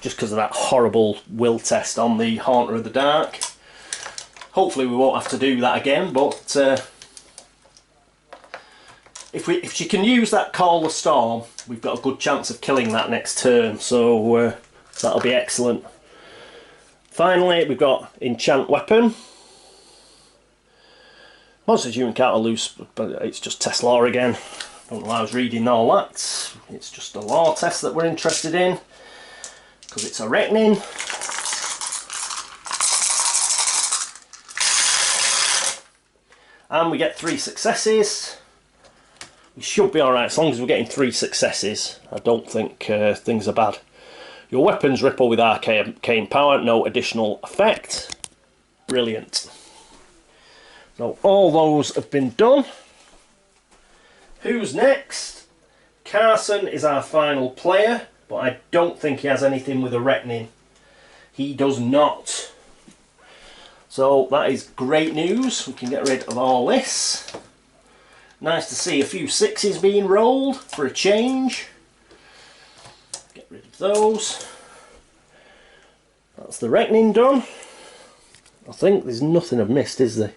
S1: Just because of that horrible will test on the Haunter of the Dark. Hopefully we won't have to do that again, but if she can use that Call the Storm, we've got a good chance of killing that next turn, so that'll be excellent. Finally, we've got Enchant Weapon. Monsters you encounter loose, but it's just test lore again. Don't know why I was reading all that. It's just a lore test that we're interested in, because it's a reckoning. And we get 3 successes. We should be alright as long as we're getting 3 successes. I don't think things are bad. Your weapons ripple with arcane power, no additional effect. Brilliant. So all those have been done. Who's next? Carson is our final player, but I don't think he has anything with a reckoning. He does not. So that is great news. We can get rid of all this. Nice to see a few 6s being rolled for a change. Get rid of those. That's the reckoning done. I think there's nothing I've missed, is there?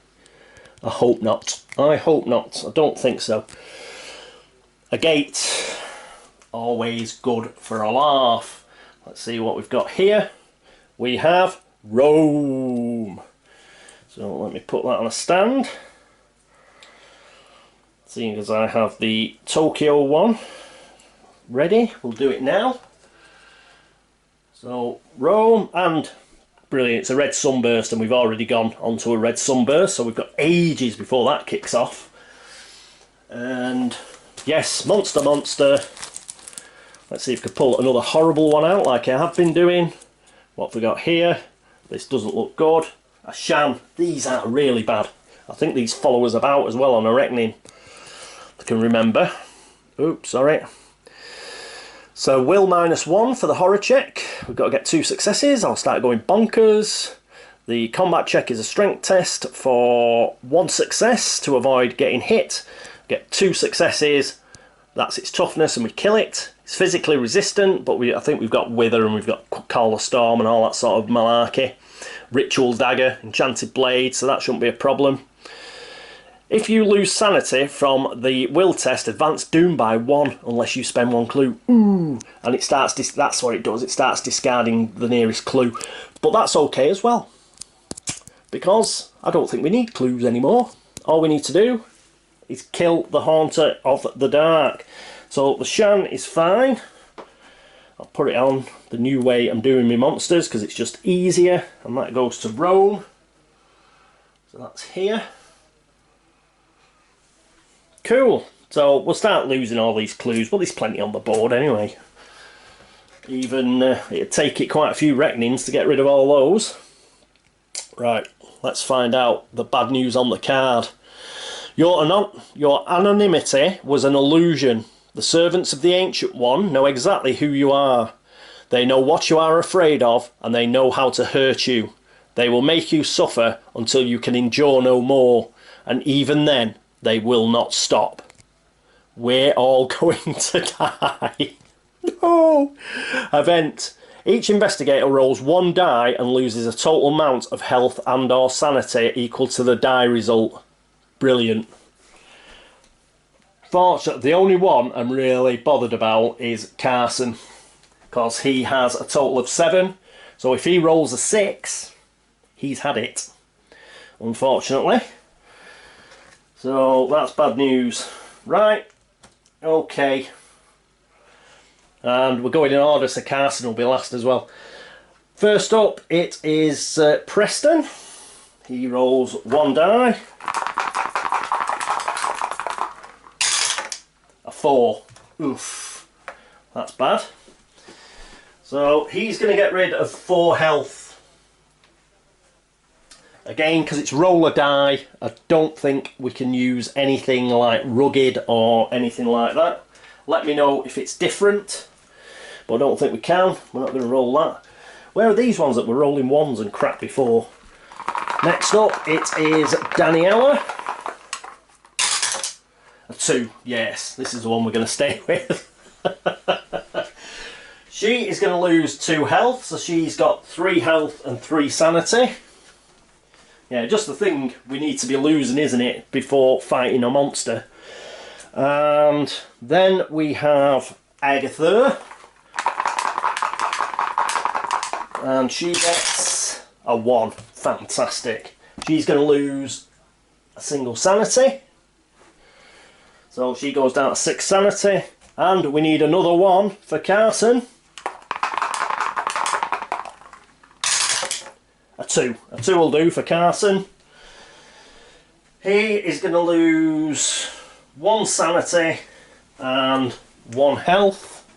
S1: I hope not. I hope not. I don't think so. A gate. Always good for a laugh. Let's see what we've got here. We have Rome. So let me put that on a stand. Seeing as I have the Tokyo one ready, we'll do it now. So Rome, and brilliant, it's a red sunburst, and we've already gone onto a red sunburst, so we've got ages before that kicks off. And yes, monster. Let's see if we can pull another horrible one out like I have been doing. What have we got here? This doesn't look good. A Shan. These are really bad. I think these follow us about as well on a reckoning. I can remember. Oops, sorry. So will -1 for the horror check. We've got to get 2 successes. I'll start going bonkers. The combat check is a strength test for 1 success to avoid getting hit. Get 2 successes. That's its toughness, and we kill it. It's physically resistant, but I think we've got Wither and we've got Call the Storm and all that sort of malarkey. Ritual Dagger, Enchanted Blade, so that shouldn't be a problem. If you lose sanity from the will test, advance doom by 1 unless you spend 1 clue. Ooh, and it starts. That's what it does. It starts discarding the nearest clue, but that's okay as well, because I don't think we need clues anymore. All we need to do is kill the Haunter of the Dark. So the Shan is fine. I'll put it on the new way I'm doing my monsters because it's just easier, and that goes to Rome. So that's here. Cool. So we'll start losing all these clues, but there's plenty on the board anyway. Even it'd take it quite a few reckonings to get rid of all those. Right, let's find out the bad news on the card. Your anonymity was an illusion. The servants of the Ancient One know exactly who you are. They know what you are afraid of, and they know how to hurt you. They will make you suffer until you can endure no more, and even then, they will not stop. We're all going to die. No! Event. Each investigator rolls 1 die and loses a total amount of health and or sanity equal to the die result. Brilliant. Fortunately, the only one I'm really bothered about is Carson, because he has a total of 7. So if he rolls a 6, he's had it, unfortunately. So that's bad news. Right, okay. And we're going in order, so Carson will be last as well. First up, it is Preston. He rolls 1 die. A 4. Oof. That's bad. So he's going to get rid of 4 health. Again, because it's roll a die, I don't think we can use anything like rugged or anything like that. Let me know if it's different, but I don't think we can. We're not going to roll that. Where are these ones that were rolling ones and crap before? Next up, it is Daniela. A 2, yes, this is the one we're going to stay with. She is going to lose 2 health, so she's got 3 health and 3 sanity. Yeah, just the thing we need to be losing, isn't it, before fighting a monster. And then we have Agatha. And she gets a 1. Fantastic. She's going to lose a single sanity. So she goes down to 6 sanity. And we need another 1 for Carson. A 2. A 2 will do for Carson. He is going to lose 1 sanity and 1 health.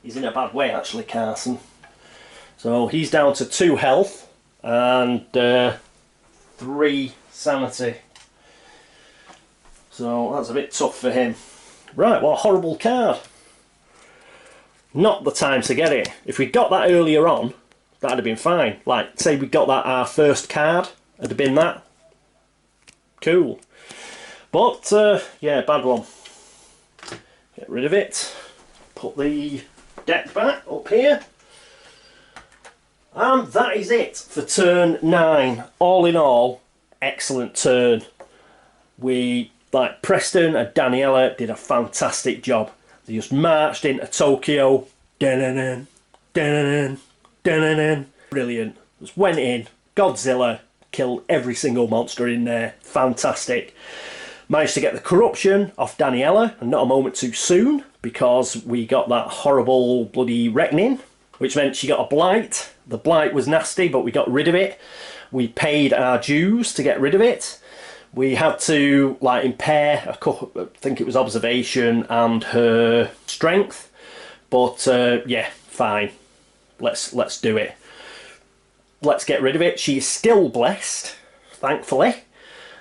S1: He's in a bad way actually, Carson. So he's down to 2 health and 3 sanity. So that's a bit tough for him. Right, what a horrible card. Not the time to get it. If we got that earlier on, that'd have been fine. Like, say we got that our first card, it'd have been that. Cool. But, yeah, bad one. Get rid of it. Put the deck back up here. And that is it for turn 9. All in all, excellent turn. Preston and Daniela did a fantastic job. They just marched into Tokyo. Brilliant. Just went in. Godzilla. Killed every single monster in there. Fantastic. Managed to get the corruption off Daniela, and not a moment too soon, because we got that horrible bloody reckoning, which meant she got a blight. The blight was nasty, but we got rid of it. We paid our dues to get rid of it. We had to impair a couple, I think it was observation and her strength, but yeah, fine. Let's do it. Let's get rid of it. She's still blessed, thankfully.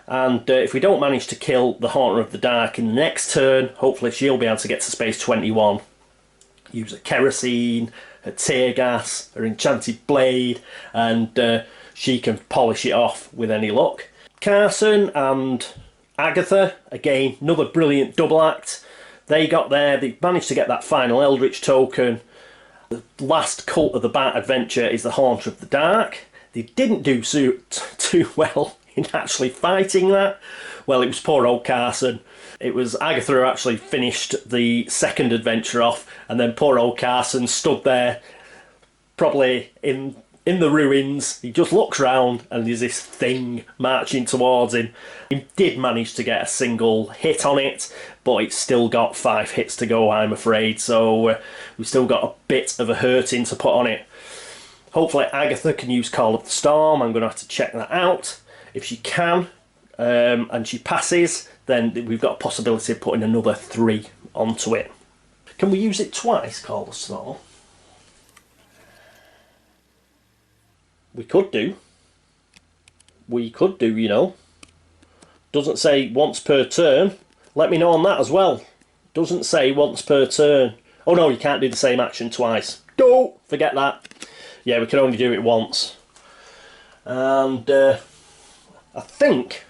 S1: And if we don't manage to kill the Haunter of the Dark in the next turn, hopefully she'll be able to get to space 21. Use a kerosene, her tear gas, her enchanted blade, and she can polish it off with any luck. Carson and Agatha, again, another brilliant double act. They got there, they managed to get that final Eldritch token. The last Cult of the Bat adventure is the Haunter of the Dark. They didn't do too well in actually fighting that. Well, it was poor old Carson. It was Agatha who actually finished the second adventure off, and then poor old Carson stood there, probably in the ruins. He just looks round and there's this thing marching towards him. He did manage to get a single hit on it, but it's still got 5 hits to go, I'm afraid, so we've still got a bit of a hurting to put on it. Hopefully Agatha can use Call of the Storm. I'm going to have to check that out. If she can, and she passes, then we've got a possibility of putting another 3 onto it. Can we use it twice, Call of the Storm? We could do. We could do, you know. Doesn't say once per turn. Let me know on that as well. Doesn't say once per turn. Oh no, you can't do the same action twice. Don't forget that. Yeah, we can only do it once. And I think,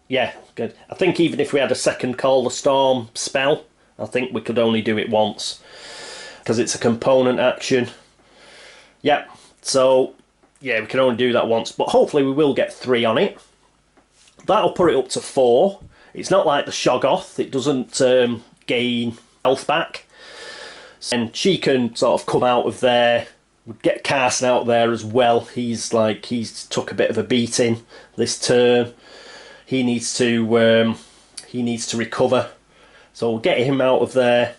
S1: yeah, good. I think even if we had a second Call the Storm spell, I think we could only do it once, because it's a component action. Yeah, so yeah, we can only do that once, but hopefully we will get 3 on it. That'll put it up to 4. It's not like the Shoggoth, it doesn't gain health back. And she can sort of come out of there. We'd get Carson out there as well. He's took a bit of a beating this turn. He needs to recover. So we'll get him out of there.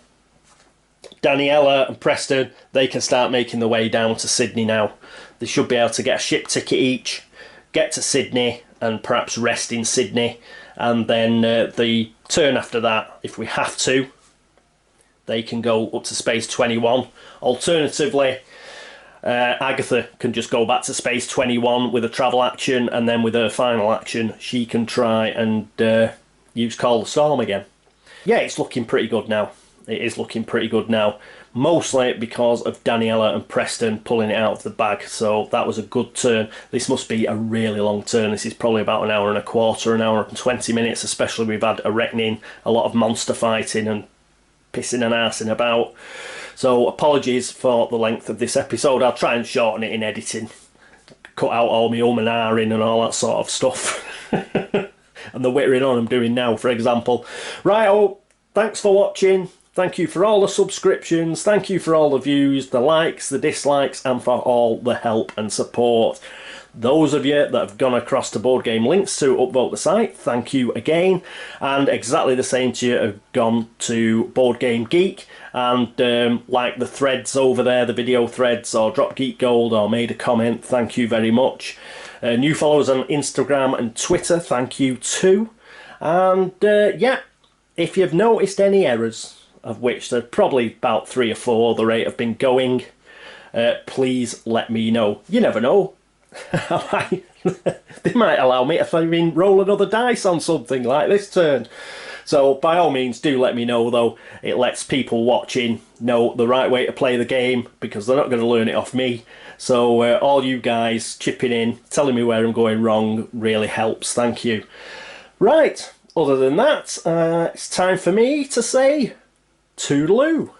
S1: Daniela and Preston, they can start making their way down to Sydney now. They should be able to get a ship ticket each, get to Sydney and perhaps rest in Sydney, and then the turn after that, if we have to, they can go up to space 21. Alternatively, Agatha can just go back to space 21 with a travel action, and then with her final action she can try and use Call the Storm again. Yeah, it's looking pretty good now. it is looking pretty good now. Mostly because of Daniela and Preston pulling it out of the bag, so that was a good turn. This must be a really long turn. This is probably about an hour and a quarter, an hour and 20 minutes, especially we've had a reckoning, a lot of monster fighting and pissing and arsing about. So apologies for the length of this episode. I'll try and shorten it in editing, cut out all my and ahhing and all that sort of stuff. And the whittering on I'm doing now, for example. Right, oh, thanks for watching. Thank you for all the subscriptions, thank you for all the views, the likes, the dislikes, and for all the help and support. Those of you that have gone across to Board Game Links to upvote the site, thank you again. And exactly the same to you have gone to Board Game Geek and like the threads over there, the video threads, or drop Geek Gold or made a comment, thank you very much. New followers on Instagram and Twitter, thank you too. And yeah, if you've noticed any errors, of which there are probably about 3 or 4 the rate have been going, please let me know. You never know. They might allow me to roll another dice on something like this turn. So by all means do let me know, though. It lets people watching know the right way to play the game, because they're not going to learn it off me. So all you guys chipping in, telling me where I'm going wrong, really helps. Thank you. Right, other than that, it's time for me to say toodaloo.